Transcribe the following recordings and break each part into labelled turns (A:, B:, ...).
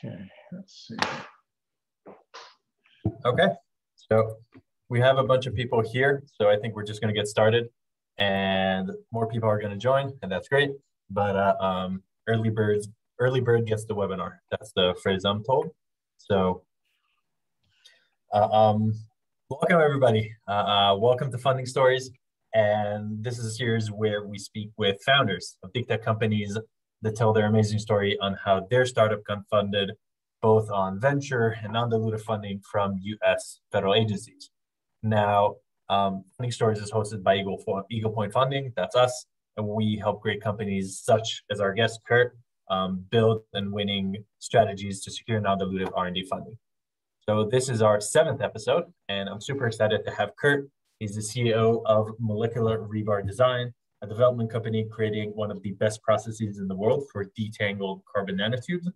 A: Okay, let's see.
B: Okay, so we have a bunch of people here, so I think we're just going to get started, and more people are going to join, and that's great. But early bird gets the webinar. That's the phrase I'm told. So, welcome everybody. Welcome to Funding Stories, and this is a series where we speak with founders of big tech companies that tell their amazing story on how their startup got funded, both on venture and non-dilutive funding from U.S. federal agencies. Now, Funding Stories is hosted by Eagle Point Funding, that's us, and we help great companies such as our guest, Kurt, build and winning strategies to secure non-dilutive R&D funding. So this is our 7th episode, and I'm super excited to have Kurt. He's the CEO of Molecular Rebar Design, a development company creating one of the best processes in the world for detangled carbon nanotubes,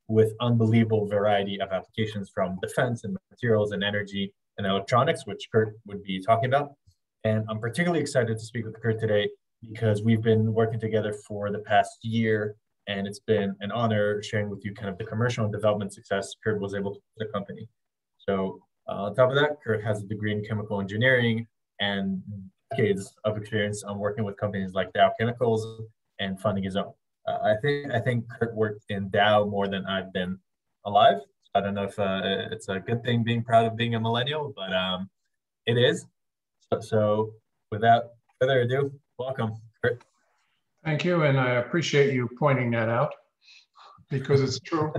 B: with unbelievable variety of applications from defense and materials and energy and electronics, which Kurt would be talking about. And I'm particularly excited to speak with Kurt today because we've been working together for the past year, and it's been an honor sharing with you kind of the commercial and development success Kurt was able to put the company. So on top of that, Kurt has a degree in chemical engineering and decades of experience on working with companies like Dow Chemicals and funding his own. I think Kurt worked in Dow more than I've been alive. I don't know if it's a good thing being proud of being a millennial, but it is. So without further ado, welcome, Kurt.
A: Thank you, and I appreciate you pointing that out because it's true.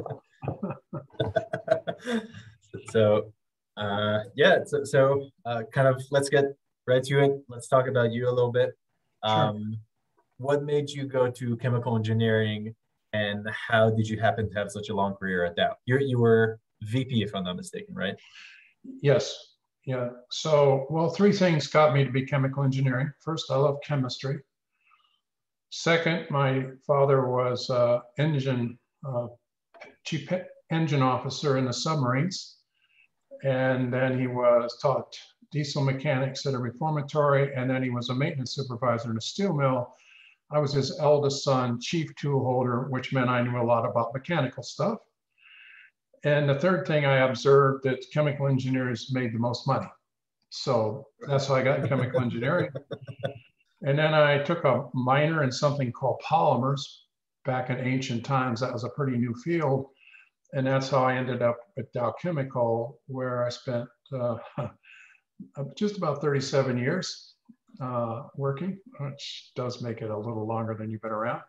B: So kind of let's get right to it. Let's talk about you a little bit.
A: Sure.
B: What made you go to chemical engineering, and how did you happen to have such a long career at Dow? You were VP, if I'm not mistaken, right?
A: Yes. Yeah. So, well, 3 things got me to be chemical engineering. First, I love chemistry. Second, my father was chief engine officer in the submarines. And then he was taught diesel mechanics at a reformatory, and then he was a maintenance supervisor in a steel mill. I was his eldest son, chief tool holder, which meant I knew a lot about mechanical stuff. And the third thing I observed that chemical engineers made the most money. So that's how I got in chemical engineering. And then I took a minor in something called polymers. Back in ancient times, that was a pretty new field. And that's how I ended up at Dow Chemical, where I spent just about 37 years working, which does make it a little longer than you've been around.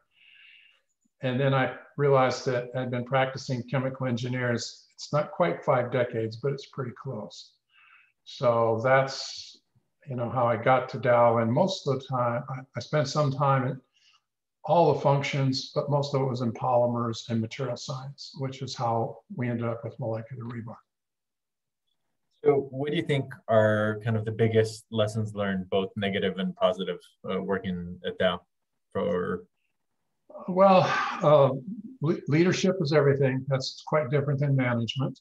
A: And then I realized that I'd been practicing chemical engineers. It's not quite 5 decades, but it's pretty close. So that's, how I got to Dow. And most of the time, I spent some time in all the functions, but most of it was in polymers and material science, which is how we ended up with molecular rebar.
B: So what do you think are kind of the biggest lessons learned, both negative and positive, working at Dow?
A: Well, leadership is everything. That's quite different than management.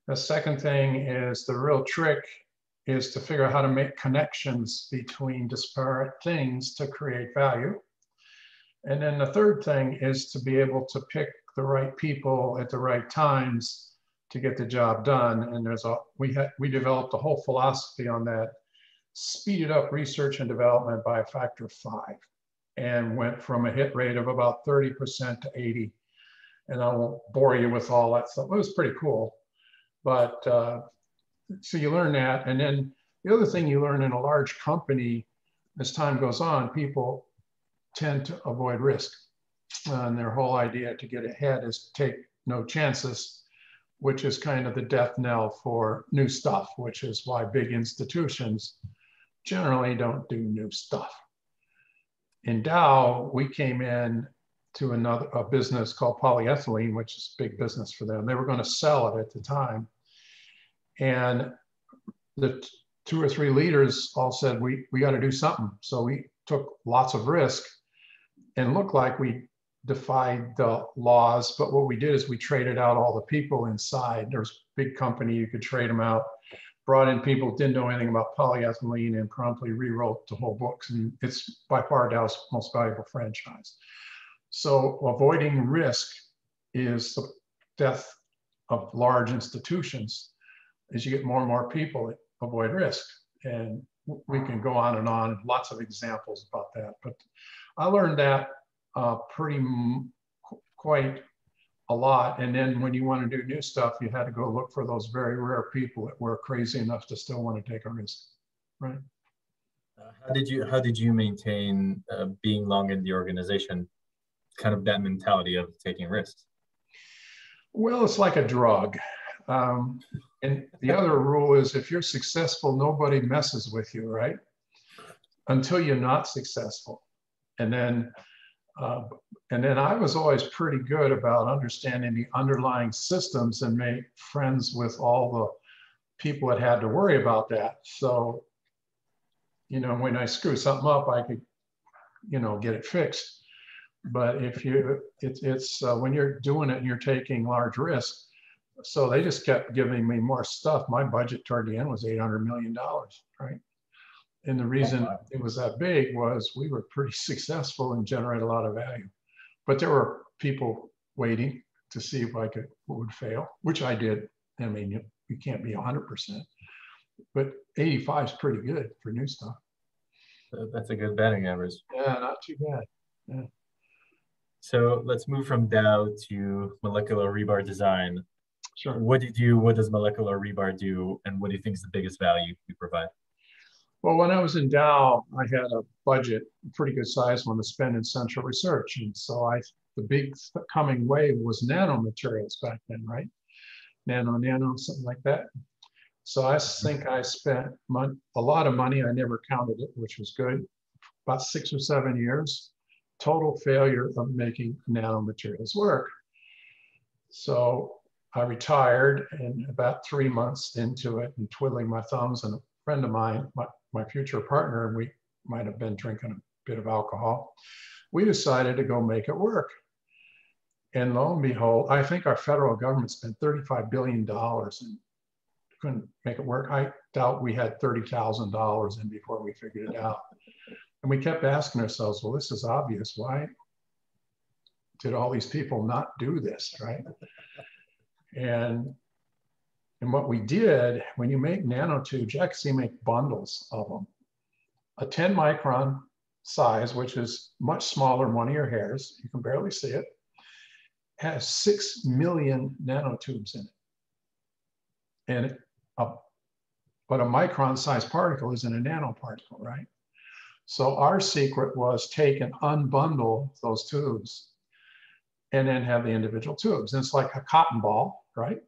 A: The second thing is the real trick is to figure out how to make connections between disparate things to create value. And then the third thing is to be able to pick the right people at the right times to get the job done. And we developed a whole philosophy on that, speeded up research and development by a factor of 5, and went from a hit rate of about 30% to 80. And I won't bore you with all that stuff. It was pretty cool. But so you learn that. And then the other thing you learn in a large company, as time goes on, people tend to avoid risk. And their whole idea to get ahead is to take no chances, which is kind of the death knell for new stuff, which is why big institutions generally don't do new stuff. In Dow, we came in to a business called polyethylene, which is big business for them. They were going to sell it at the time. And the 2 or 3 leaders all said, we got to do something. So we took lots of risk and looked like we defied the laws. But what we did is we traded out all the people inside. There was a big company, you could trade them out. Brought in people, didn't know anything about polyethylene, and promptly rewrote the whole books. And it's by far Dow's most valuable franchise. So avoiding risk is death of large institutions. As you get more and more people that avoid risk. And we can go on and on, lots of examples about that. But I learned that quite a lot. And then when you want to do new stuff, you had to go look for those very rare people that were crazy enough to still want to take a risk, right?
B: How did you maintain being long in the organization, kind of that mentality of taking risks?
A: Well, it's like a drug. And the other rule is if you're successful, nobody messes with you, right? Until you're not successful. And then I was always pretty good about understanding the underlying systems and made friends with all the people that had to worry about that. So, you know, when I screw something up, I could, you know, get it fixed. But if you, it's when you're doing it and you're taking large risks, so they just kept giving me more stuff. My budget toward the end was $800 million, right? And the reason it was that big was we were pretty successful and generate a lot of value. But there were people waiting to see if I would fail, which I did. I mean, you can't be 100%, but 85 is pretty good for new stuff.
B: That's a good batting average.
A: Yeah, not too bad. Yeah.
B: So let's move from Dow to Molecular Rebar Design.
A: Sure.
B: What do you do? What does Molecular Rebar do? And what do you think is the biggest value you provide?
A: Well, when I was in Dow, I had a budget, a pretty good size one to spend in central research. And so the big coming wave was nanomaterials back then, right? Nano, something like that. So I think I spent a lot of money. I never counted it, which was good. About 6 or 7 years, total failure of making nanomaterials work. So I retired, and about 3 months into it and twiddling my thumbs, and a friend of mine, my future partner, and we might have been drinking a bit of alcohol, we decided to go make it work. And lo and behold, I think our federal government spent $35 billion and couldn't make it work. I doubt we had $30,000 in before we figured it out. And we kept asking ourselves, well, this is obvious. Why did all these people not do this, right? And what we did, when you make nanotubes, you actually make bundles of them. A 10 micron size, which is much smaller than one of your hairs, you can barely see it, has 6 million nanotubes in it. And but a micron sized particle isn't a nanoparticle, right? So our secret was take and unbundle those tubes and then have the individual tubes. And it's like a cotton ball, right?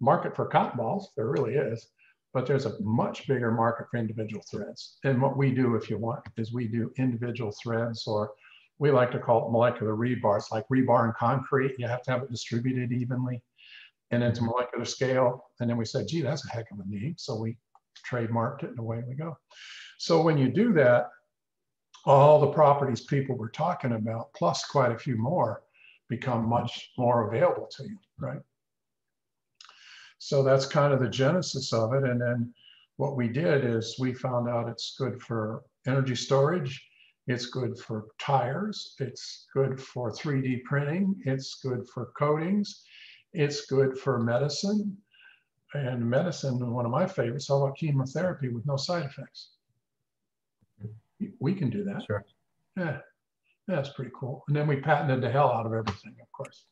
A: Market for cotton balls, there really is, but there's a much bigger market for individual threads. And what we do, if you want, is we do individual threads, or we like to call it molecular rebar. It's like rebar in concrete. You have to have it distributed evenly and into molecular scale. And then we said, gee, that's a heck of a name. So we trademarked it and away we go. So when you do that, all the properties people were talking about, plus quite a few more, become much more available to you, right? So that's kind of the genesis of it. And then what we did is we found out it's good for energy storage. It's good for tires. It's good for 3D printing. It's good for coatings. It's good for medicine. And medicine, one of my favorites, how about chemotherapy with no side effects? We can do that.
B: Sure.
A: Yeah, that's pretty cool. And then we patented the hell out of everything, of course.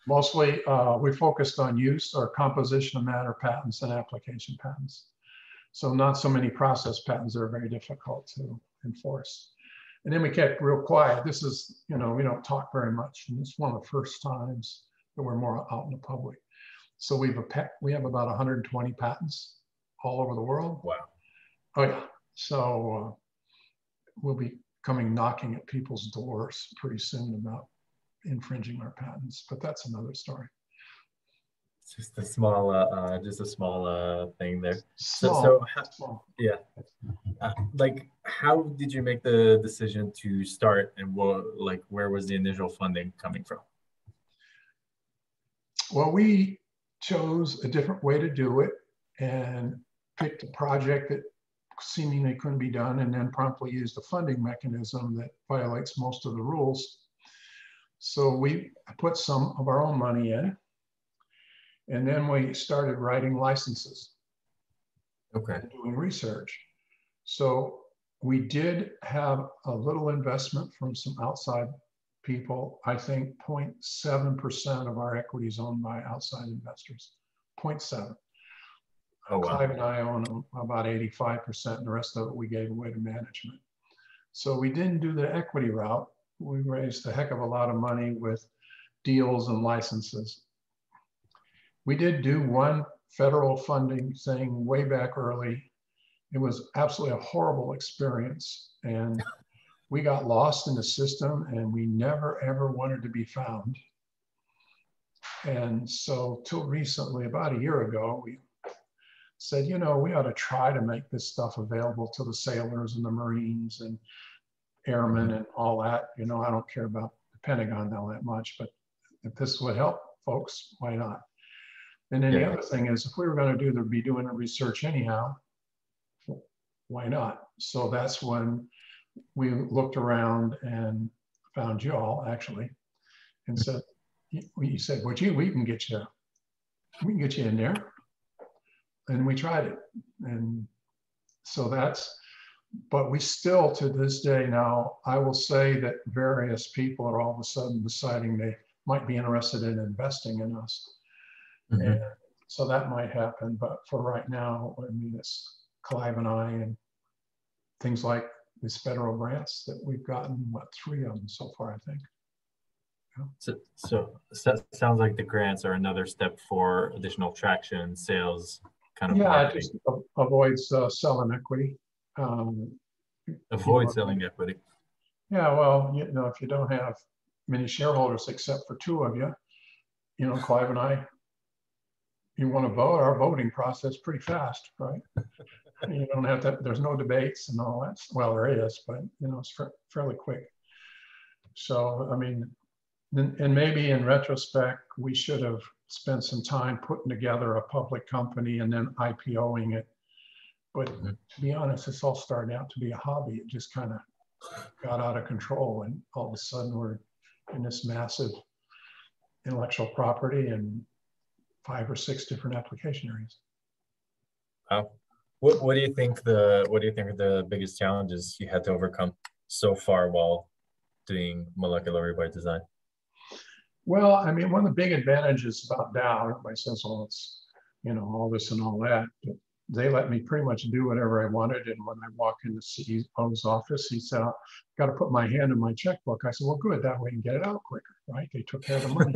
A: Mostly, we focused on use or composition of matter patents and application patents. So not so many process patents that are very difficult to enforce. And then we kept real quiet. This is, you know, we don't talk very much. And it's one of the first times that we're more out in the public. So we have about 120 patents all over the world.
B: Wow.
A: Oh yeah. So we'll be coming knocking at people's doors pretty soon about infringing our patents, but that's another story.
B: Just a small thing there.
A: Small.
B: Yeah. Like, how did you make the decision to start, and where was the initial funding coming from?
A: Well, we chose a different way to do it and picked a project that seemingly couldn't be done, and then promptly used a funding mechanism that violates most of the rules. So we put some of our own money in, and then we started writing licenses.
B: Okay.
A: And doing research. So we did have a little investment from some outside people. I think 0.7% of our equity is owned by outside investors. 0.7.
B: Oh, wow.
A: Clive and I own about 85%, and the rest of it we gave away to management. So we didn't do the equity route. We raised a heck of a lot of money with deals and licenses. We did do one federal funding thing way back early. It was absolutely a horrible experience. And we got lost in the system and we never, ever wanted to be found. And so till recently, about a year ago, we said, you know, we ought to try to make this stuff available to the sailors and the Marines and airmen and all that. You know, I don't care about the Pentagon all that much, but if this would help folks, why not? And then the other thing is, if we were going to be doing the research anyhow, why not? So that's when we looked around and found you all actually, and said, "You said, well, gee, we can get you in there." And we tried it, and so but we still, to this day now, I will say that various people are all of a sudden deciding they might be interested in investing in us. Mm-hmm. And so that might happen, but for right now, I mean, it's Clive and I and things like these federal grants that we've gotten, 3 of them so far, I think.
B: Yeah. So sounds like the grants are another step for additional traction, sales, kind of.
A: Yeah, it just avoids selling equity.
B: Avoid selling equity.
A: Yeah, well, you know, if you don't have many shareholders except for 2 of you, you know, Clive and I, you want to vote, our voting process pretty fast, right? You don't have to, there's no debates and all that. Well, there is, but you know, it's fairly quick. So, I mean, and maybe in retrospect, we should have spent some time putting together a public company and then IPOing it. But to be honest, this all started out to be a hobby. It just kind of got out of control. And all of a sudden we're in this massive intellectual property and 5 or 6 different application areas.
B: Wow. What do you think are the biggest challenges you had to overcome so far while doing molecular rebar design?
A: Well, I mean, one of the big advantages about Dow, everybody says, well, it's, you know, all this and all that, but they let me pretty much do whatever I wanted. And when I walk in the CEO's office, he said, I've got to put my hand in my checkbook. I said, well, good, that way you can get it out quicker, right? They took care of the money.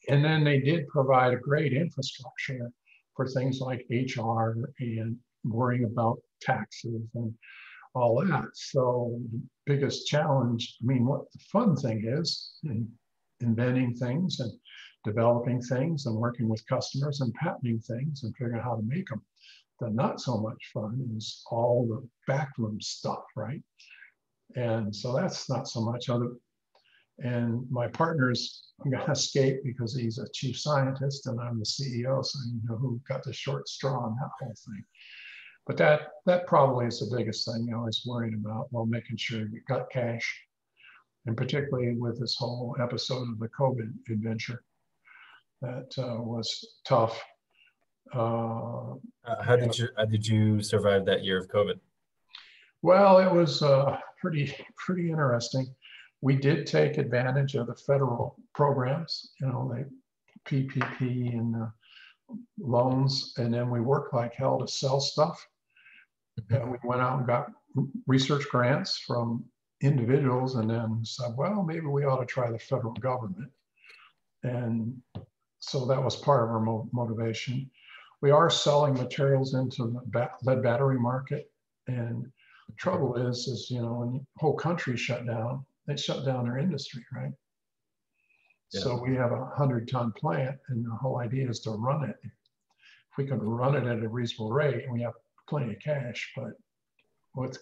A: And then they did provide a great infrastructure for things like HR and worrying about taxes and all that. So the biggest challenge, I mean, what the fun thing is in inventing things and developing things and working with customers and patenting things and figuring out how to make them. The not so much fun is all the backroom stuff, right? And so that's not so much other. And my partner's going to escape because he's a chief scientist and I'm the CEO, so you know who got the short straw on that whole thing. But that probably is the biggest thing I was worried about while making sure you got cash, and particularly with this whole episode of the COVID adventure. That was tough.
B: How did you survive that year of COVID?
A: Well, it was pretty interesting. We did take advantage of the federal programs, you know, like PPP and loans, and then we worked like hell to sell stuff. And we went out and got research grants from individuals, and then said, well, maybe we ought to try the federal government. And so that was part of our motivation. We are selling materials into the lead battery market. And the trouble is, you know, when the whole country shut down, they shut down their industry, right? Yeah. So we have a 100-ton plant, and the whole idea is to run it. If we can run it at a reasonable rate, and we have plenty of cash, but with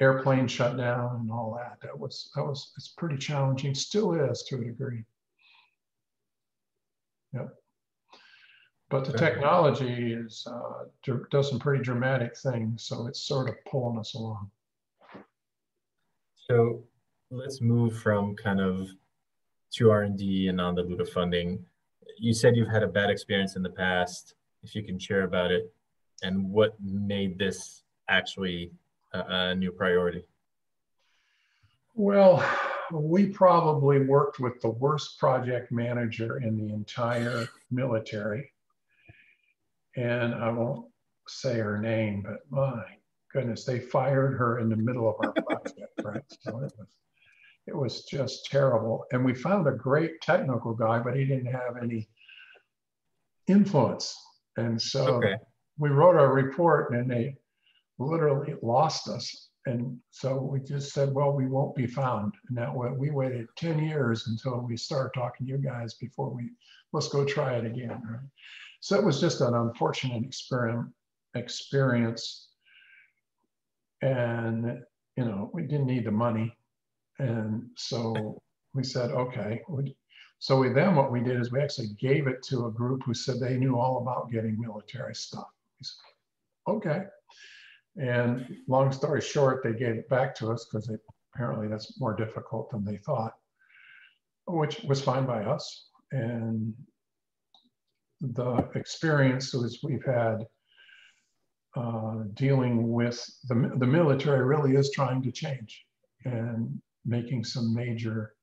A: airplanes shut down and all that, it's pretty challenging, still is to a degree. Yep. But the technology does some pretty dramatic things, so it's sort of pulling us along.
B: So let's move from kind of to R&D and non-dilutive funding. You said you've had a bad experience in the past. If you can share about it and what made this actually a new priority.
A: Well, we probably worked with the worst project manager in the entire military. And I won't say her name, but my goodness, they fired her in the middle of our project, right? So it was just terrible. And we found a great technical guy, but he didn't have any influence. And so we wrote a report and they literally lost us. And so we just said, well, we won't be found. And that way we waited 10 years until we started talking to you guys before let's go try it again, right? So it was just an unfortunate experience. And, we didn't need the money. And so we said, okay. So then what we did is we actually gave it to a group who said they knew all about getting military stuff. We said, okay. And long story short, they gave it back to us because apparently that's more difficult than they thought, which was fine by us. And the experiences we've had dealing with the military really is trying to change and making some major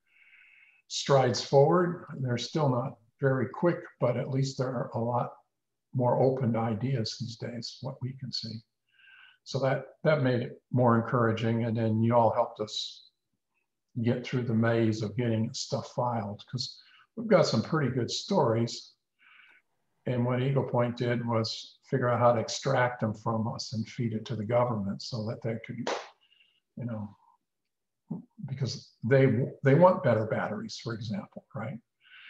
A: strides forward. They're still not very quick, but at least there are a lot more open ideas these days, what we can see. So that made it more encouraging. And then you all helped us get through the maze of getting stuff filed, because we've got some pretty good stories. And what Eagle Point did was figure out how to extract them from us and feed it to the government so that they could, because they want better batteries, for example, right?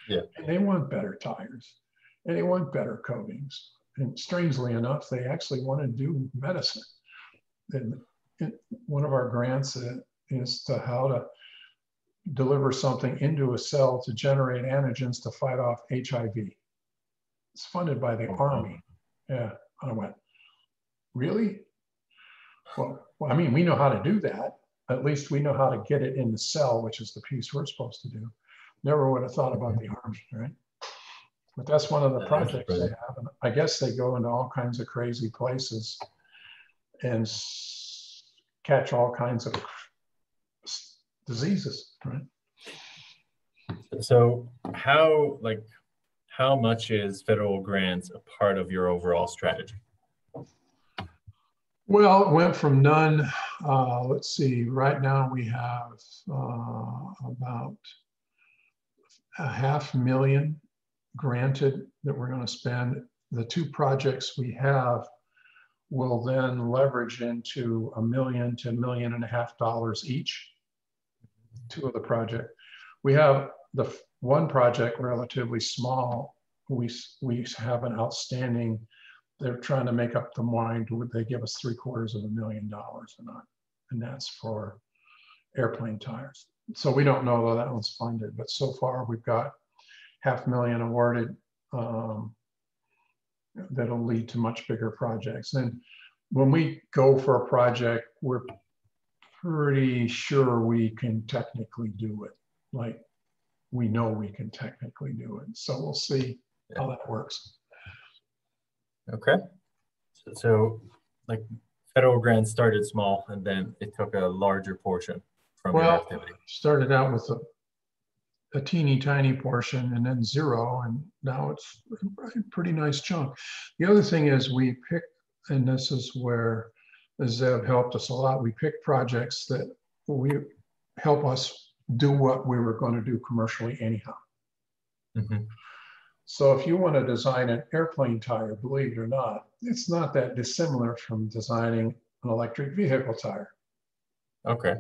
B: Yeah.
A: And they want better tires and they want better coatings. And strangely enough, they actually want to do medicine. And one of our grants is to how to deliver something into a cell to generate antigens to fight off HIV. It's funded by the Army. Yeah, I went, really? Well, I mean, we know how to do that. At least we know how to get it in the cell, which is the piece we're supposed to do. Never would have thought about the Army, right? But that's one of the projects they have. And I guess they go into all kinds of crazy places and catch all kinds of diseases, right?
B: So how much is federal grants a part of your overall strategy?
A: Well, it went from none. Let's see, right now we have about $500,000 granted that we're going to spend. The two projects we have will then leverage into $1 million to $1.5 million each. Two of the project. We have the one project relatively small. We have an outstanding. They're trying to make up the mind. They give us $750,000 and that's for airplane tires. So we don't know whether that one's funded, but so far we've got $500,000 awarded. That'll lead to much bigger projects. And when we go for a project, we're pretty sure we can technically do it. Like we know we can technically do it. So we'll see how that works.
B: Okay. So like federal grants started small and then it took a larger portion from your activity.
A: Started out with a teeny tiny portion and then zero, and now it's a pretty nice chunk. The other thing is we pick, and this is where Zeb helped us a lot, we pick projects that help us do what we were going to do commercially anyhow.
B: Mm-hmm.
A: So if you want to design an airplane tire, believe it or not, it's not that dissimilar from designing an electric vehicle tire.
B: Okay.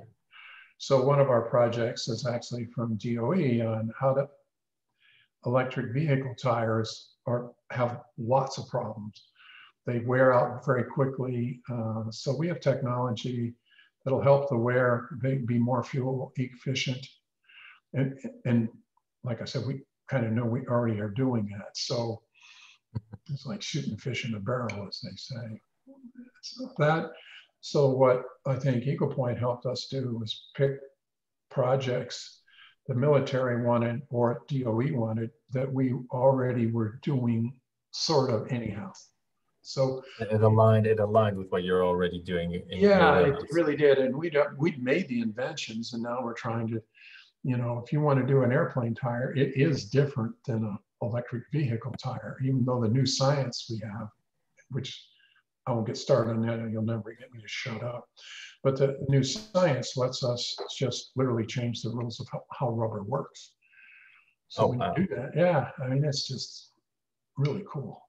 B: So
A: one of our projects is actually from DOE on how to electric vehicle tires have lots of problems. They wear out very quickly. So we have technology that'll help the wear be more fuel efficient. And like I said, we kind of know we already are doing that. So it's like shooting fish in a barrel, as they say. So what I think Eagle Point helped us do was pick projects the military wanted or DOE wanted that we already were doing sort of anyhow. So
B: it aligned with what you're already doing in your
A: yeah, it
B: wheelhouse.
A: really did. And we'd made the inventions, and now we're trying to, if you want to do an airplane tire, it is different than an electric vehicle tire, even though the new science we have, which I won't get started on that, and you'll never get me to shut up. But the new science lets us just literally change the rules of how rubber works. So when you do that, yeah, I mean, it's just really cool.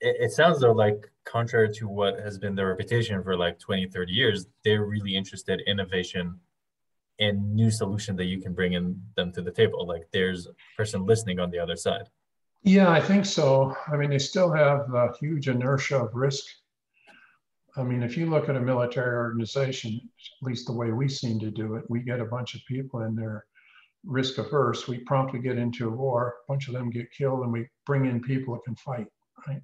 B: It sounds though like, contrary to what has been their reputation for like 20, 30 years, they're really interested in innovation and new solution that you can bring in them to the table. Like there's a person listening on the other side.
A: Yeah, I think so. I mean, they still have the huge inertia of risk. I mean, if you look at a military organization, at least the way we seem to do it, we get a bunch of people in there risk averse. We promptly get into a war, a bunch of them get killed, and we bring in people that can fight, right?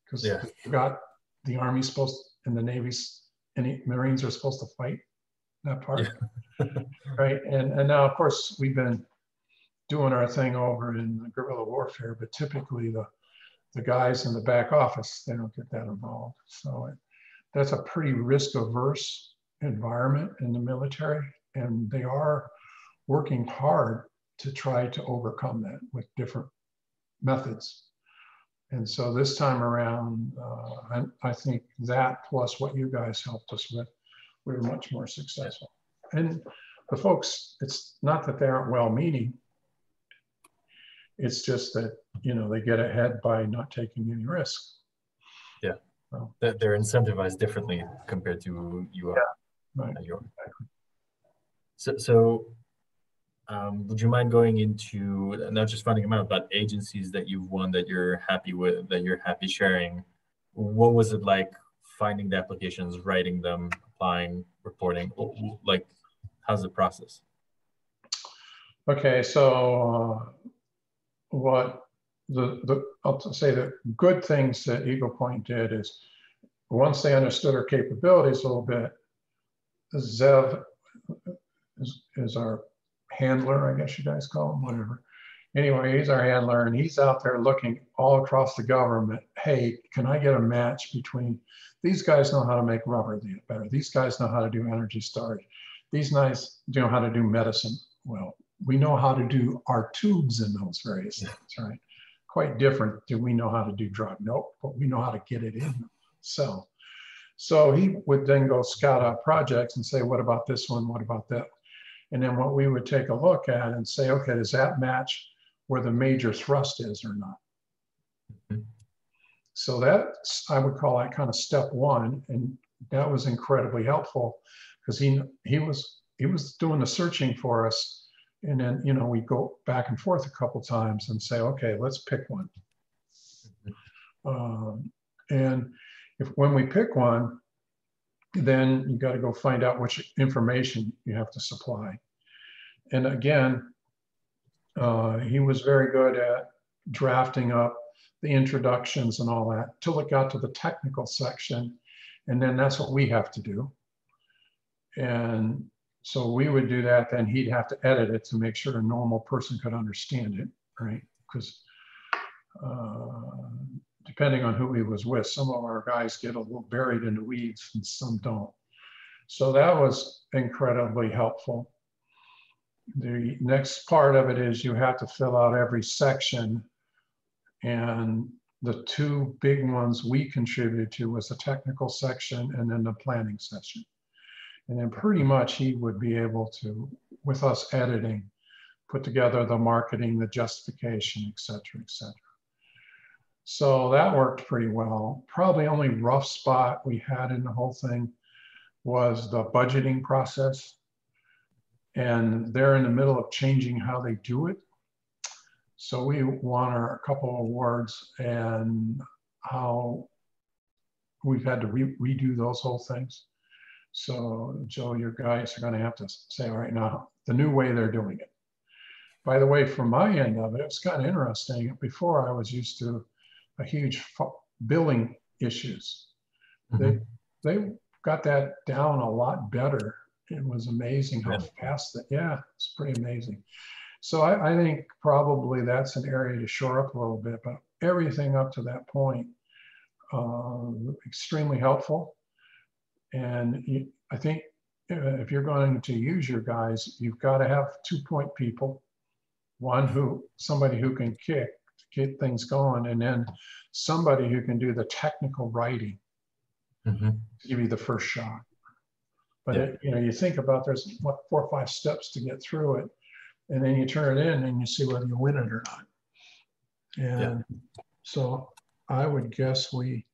A: Because you've got the Army supposed, and the Navy's, and Marines are supposed to fight that part, right? And now, of course, we've been doing our thing over in the guerrilla warfare, but typically the guys in the back office, they don't get that involved. So that's a pretty risk-averse environment in the military, and they are working hard to try to overcome that with different methods. And so this time around, I think that plus what you guys helped us with, we were much more successful. And the folks, it's not that they aren't well-meaning. It's just that, they get ahead by not taking any risk.
B: Yeah. So, they're incentivized differently compared to you are.
A: Yeah, right. Exactly.
B: So would you mind going into not just funding amount, but agencies that you've won that you're happy with, that you're happy sharing? What was it like finding the applications, writing them, applying, reporting? Like, how's the process?
A: Okay, so I'll say the good things that Eagle Point did is once they understood our capabilities a little bit, Zev is our handler, I guess you guys call him, whatever. Anyway, he's our handler, and he's out there looking all across the government. Hey, can I get a match between these guys know how to make rubber better? These guys know how to do energy storage. These guys know how to do medicine. Well, we know how to do our tubes in those various things, right? Quite different. Do we know how to do drug? Nope, but we know how to get it in the cell. So he would then go scout out projects and say, what about this one? What about that? And then what we would take a look at and say, okay, does that match where the major thrust is or not? Mm-hmm. So that's, I would call that kind of step one. And that was incredibly helpful because he was doing the searching for us. And then, we go back and forth a couple times and say, okay, let's pick one. And when we pick one, then you got to go find out which information you have to supply. And again, he was very good at drafting up the introductions and all that till it got to the technical section. And then that's what we have to do. And so we would do that, then he'd have to edit it to make sure a normal person could understand it, right? Because depending on who he was with, some of our guys get a little buried in the weeds and some don't. So that was incredibly helpful. The next part of it is you have to fill out every section. And the two big ones we contributed to was the technical section and then the planning section. And then pretty much he would be able to, with us editing, put together the marketing, the justification, et cetera, et cetera. So that worked pretty well. Probably only rough spot we had in the whole thing was the budgeting process. And they're in the middle of changing how they do it. So we won a couple of awards and how we've had to redo those whole things. So Joe, your guys are going to have to say, all right, now the new way they're doing it. By the way, from my end of it, it's kind of interesting. Before I was used to a huge billing issues. Mm-hmm. They got that down a lot better. It was amazing how
B: Really?
A: fast that, yeah, it's pretty amazing. So I think probably that's an area to shore up a little bit, but everything up to that point, extremely helpful. And I think if you're going to use your guys, you've got to have 2-point people. Somebody who can kick to get things going, and then somebody who can do the technical writing
B: Mm-hmm.
A: to give you the first shot. But
B: Yeah.
A: you think about there's 4 or 5 steps to get through it, and then you turn it in and you see whether you win it or not. And so I would guess we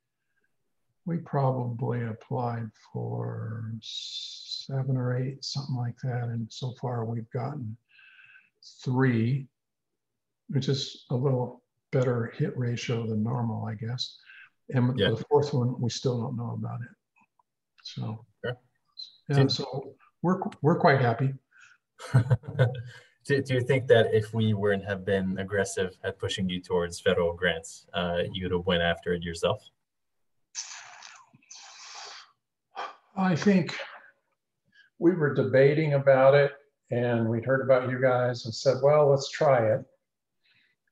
A: probably applied for 7 or 8, something like that. And so far we've gotten 3, which is a little better hit ratio than normal, I guess. And the 4th one, we still don't know about it. So, yeah, so we're quite happy.
B: Do you think that if we weren't have been aggressive at pushing you towards federal grants, you'd have went after it yourself?
A: I think we were debating about it, and we'd heard about you guys and said, well, let's try it.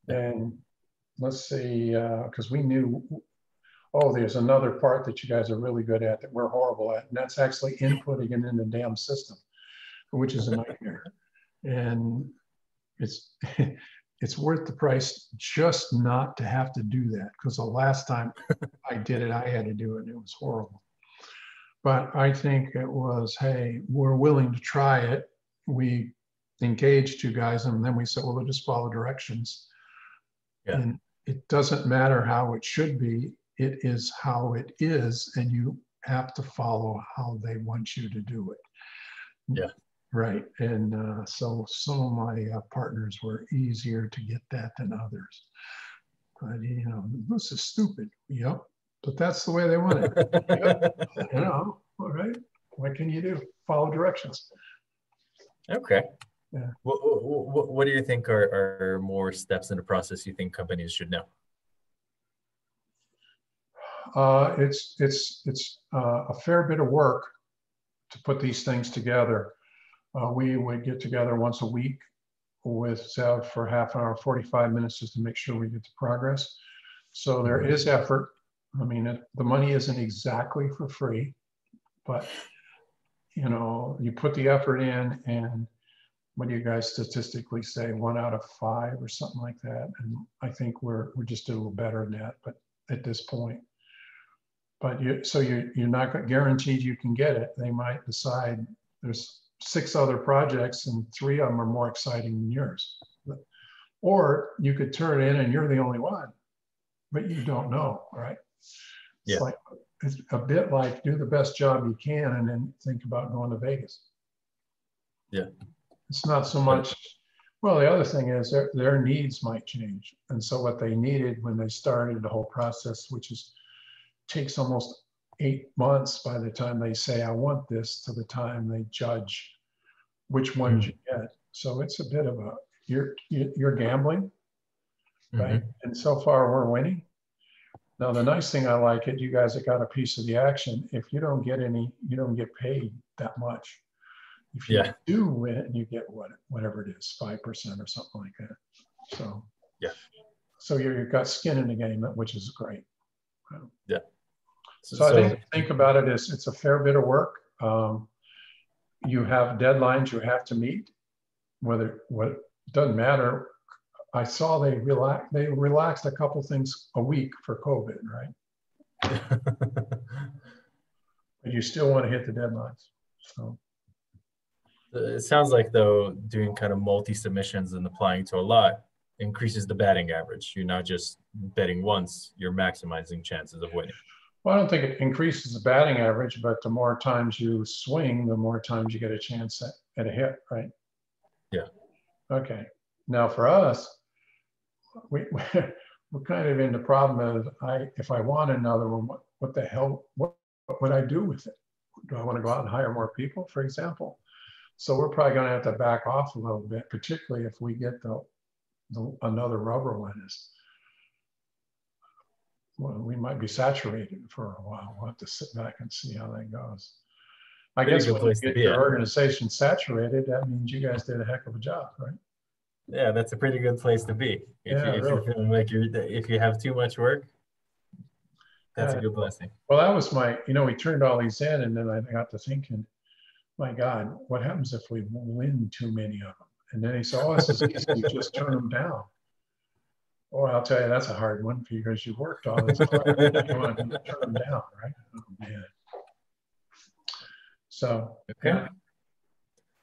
A: And let's see, because we knew, oh, there's another part that you guys are really good at that we're horrible at, and that's actually inputting it in the damn system, which is a nightmare. And it's worth the price just not to have to do that, because the last time I did it, I had to do it, and it was horrible. But I think it was, hey, we're willing to try it. We engaged you guys, and then we said, well, we'll just follow directions.
B: Yeah.
A: And it doesn't matter how it should be. It is how it is, and you have to follow how they want you to do it.
B: Yeah.
A: Right. And so some of my partners were easier to get that than others. But, this is stupid. Yep. But that's the way they want it. Yep. All right. What can you do? Follow directions.
B: Okay.
A: Yeah.
B: What do you think are more steps in the process you think companies should know?
A: It's a fair bit of work to put these things together. We would get together once a week with Zev for half an hour, 45 minutes, just to make sure we get the progress. So there is effort. I mean, the money isn't exactly for free, but you put the effort in, and what do you guys statistically say? 1 out of 5 or something like that. And I think we're just a little better than that, but at this point. But you're not guaranteed you can get it. They might decide there's 6 other projects and 3 of them are more exciting than yours. Or you could turn it in and you're the only one, but you don't know, right? It's a bit like do the best job you can and then think about going to Vegas.
B: Yeah.
A: It's not so much, well, the other thing is their needs might change. And so what they needed when they started the whole process, which takes almost 8 months by the time they say, I want this, to the time they judge which ones you get. So it's a bit of you're gambling, right? And so far we're winning. Now, the nice thing I like it, you guys have got a piece of the action. If you don't get any, you don't get paid that much. If you do win, you get whatever it is, 5% or something like that. So so you've got skin in the game, which is great.
B: Yeah.
A: So I think about it as it's a fair bit of work. You have deadlines you have to meet. What doesn't matter. I saw they relaxed a couple things a week for COVID, right? But you still want to hit the deadlines. So
B: it sounds like, though, doing kind of multi-submissions and applying to a lot increases the batting average. You're not just betting once, you're maximizing chances of winning.
A: Well, I don't think it increases the batting average, but the more times you swing, the more times you get a chance at a hit, right?
B: Yeah.
A: Okay. Now for us, we're kind of in the problem of if I want another one, what the hell, what would I do with it? Do I want to go out and hire more people, for example? So we're probably going to have to back off a little bit, particularly if we get another rubber one. Well, we might be saturated for a while. We'll have to sit back and see how that goes. I
B: Pretty
A: guess
B: good
A: when you
B: place to
A: get
B: be
A: your
B: at.
A: organization saturated, that means you guys did a heck of a job, right?
B: Yeah, that's a pretty good place to be.
A: Yeah,
B: If you're
A: really.
B: feeling like if you have too much work, that's a
A: Yeah.
B: good blessing.
A: Well, that was my, we turned all these in, and then I got to thinking, my God, what happens if we win too many of them? And then he said, oh, this is easy. You just turn them down. Oh, I'll tell you, that's a hard one because you worked all this hard. You want to turn them down, right? Oh, man. So,
B: Okay.
A: yeah.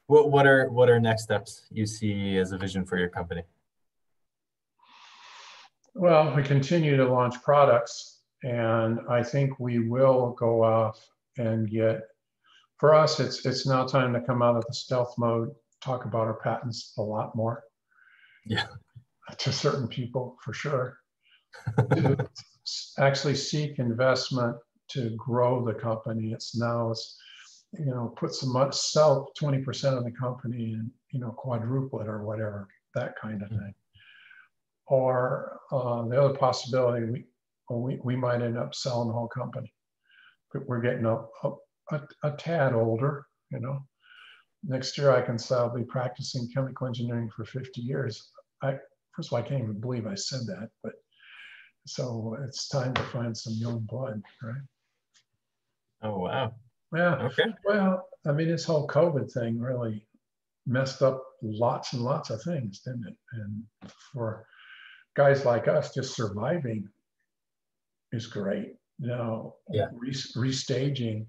B: What are next steps you see as a vision for your company?
A: Well, we continue to launch products, and I think we will go off and get, for us, it's now time to come out of the stealth mode, talk about our patents a lot more.
B: Yeah.
A: To certain people, for sure. To actually seek investment to grow the company. It's put some money, sell 20% of the company and, quadruple it or whatever, that kind of thing. Or the other possibility, we might end up selling the whole company. We're getting a tad older, Next year I can say I'll be practicing chemical engineering for 50 years. First of all, I can't even believe I said that, but so it's time to find some young blood, right?
B: Oh, wow.
A: Yeah.
B: Okay.
A: Well, this whole COVID thing really messed up lots and lots of things, didn't it? And for guys like us, just surviving is great.
B: Yeah.
A: Restaging.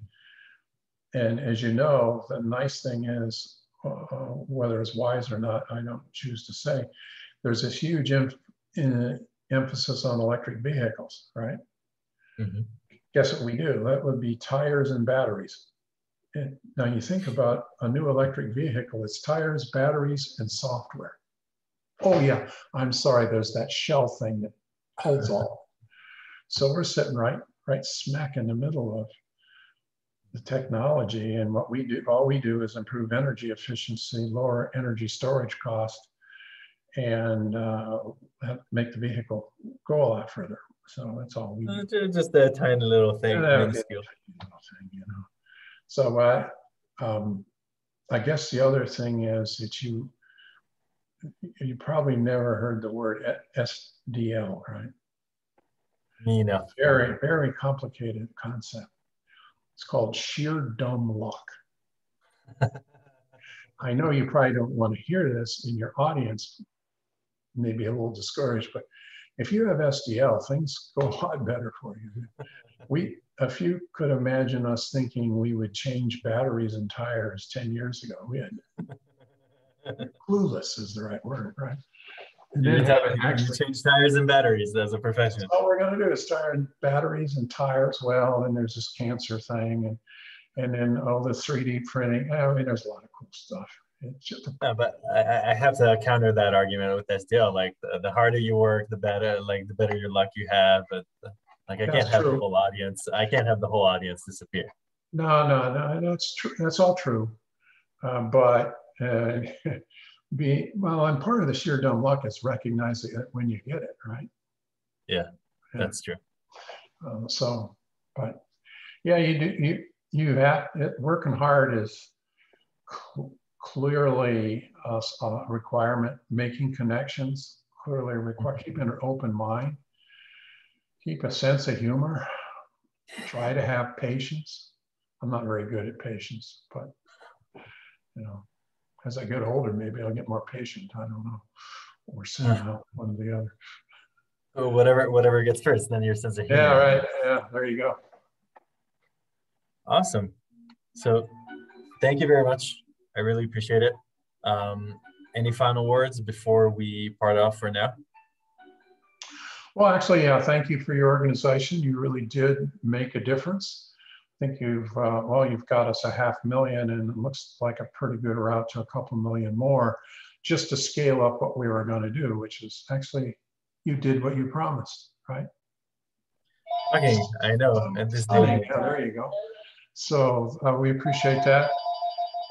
A: And as you know, the nice thing is, whether it's wise or not, I don't choose to say, there's this huge emphasis on electric vehicles, right?
B: Mm-hmm.
A: Guess what we do? That would be tires and batteries. And now you think about a new electric vehicle, it's tires, batteries, and software. Oh yeah, I'm sorry, there's that shell thing that holds all. So we're sitting right smack in the middle of the technology, and all we do is improve energy efficiency, lower energy storage cost, and make the vehicle go a lot further. So that's all we do.
B: Just a tiny little thing, minuscule.
A: So I guess the other thing is that you probably never heard the word SDL, right?
B: Me, no.
A: Very, very complicated concept. It's called sheer dumb luck. I know you probably don't want to hear this in your audience, maybe a little discouraged, but if you have SDL, things go a lot better for you. If you could imagine us thinking we would change batteries and tires 10 years ago, we had clueless is the right word, right? And then
B: you change tires and batteries as a profession.
A: All we're going to do is start batteries and tires. Well, and there's this cancer thing, and then all the 3D printing. There's a lot of cool stuff.
B: But I have to counter that argument with SDL. Like the harder you work, the better your luck you have. But I can't have the whole audience. I can't have the whole audience disappear.
A: No, that's true. That's all true. But and part of the sheer dumb luck is recognizing it when you get it, right?
B: Yeah, that's true.
A: But yeah, you have it. Working hard is clearly a requirement. Making connections clearly require. Keeping an open mind. Keep a sense of humor. Try to have patience. I'm not very good at patience, but as I get older, maybe I'll get more patient. I don't know. Or somehow, one or the other.
B: Oh, whatever gets first, then your sense of humor.
A: Yeah, right. Yeah, there you go.
B: Awesome. So thank you very much. I really appreciate it. Any final words before we part off for now?
A: Well, actually, thank you for your organization. You really did make a difference. I think you've got us 500,000, and it looks like a pretty good route to a couple million more, just to scale up what we were going to do, which is actually, you did what you promised, right?
B: Okay, I know. At this day.
A: Yeah, there you go. So we appreciate that,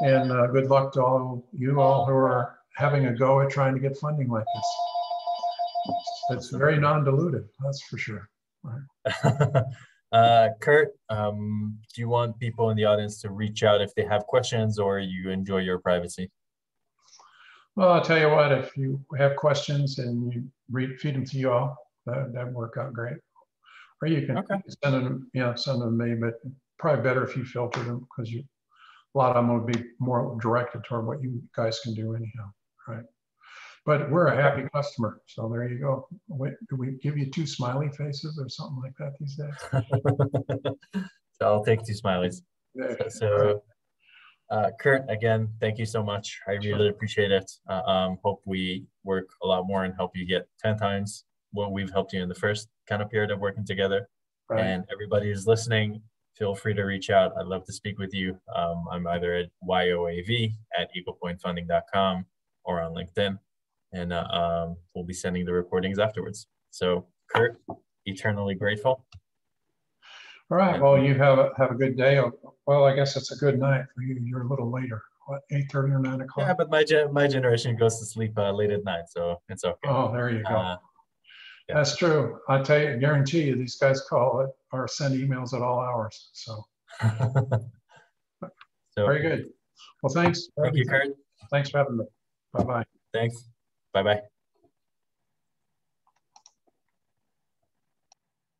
A: and good luck to all you all who are having a go at trying to get funding like this. It's very non-dilutive, that's for sure. Right.
B: Kurt, do you want people in the audience to reach out if they have questions, or you enjoy your privacy?
A: Well, I'll tell you what, if you have questions and you feed them to you all, that'd work out great. Or you can send them, send them to me, but probably better if you filter them, because a lot of them would be more directed toward what you guys can do anyhow, right? But we're a happy customer, so there you go. Wait, do we give you 2 smiley faces or something like that these days?
B: So I'll take 2 smileys.
A: Yeah.
B: So Kurt, again, thank you so much. I really appreciate it. Hope we work a lot more and help you get 10 times what we've helped you in the first kind of period of working together. Right. And everybody who's listening, feel free to reach out. I'd love to speak with you. I'm either at yoav@eaglepointfunding.com or on LinkedIn. And we'll be sending the recordings afterwards. So Kurt, eternally grateful.
A: All right. Well, you have a good day. Well, I guess it's a good night for you. You're a little later. What, 8:30 or 9 o'clock?
B: Yeah, but my generation goes to sleep late at night, so it's okay.
A: Oh, there you go.
B: Yeah.
A: That's true. I tell you, guarantee you, these guys call it or send emails at all hours. So, very good. Well, thanks.
B: Thank you, Kurt.
A: Thanks for having me. Bye-bye.
B: Thanks. Bye-bye.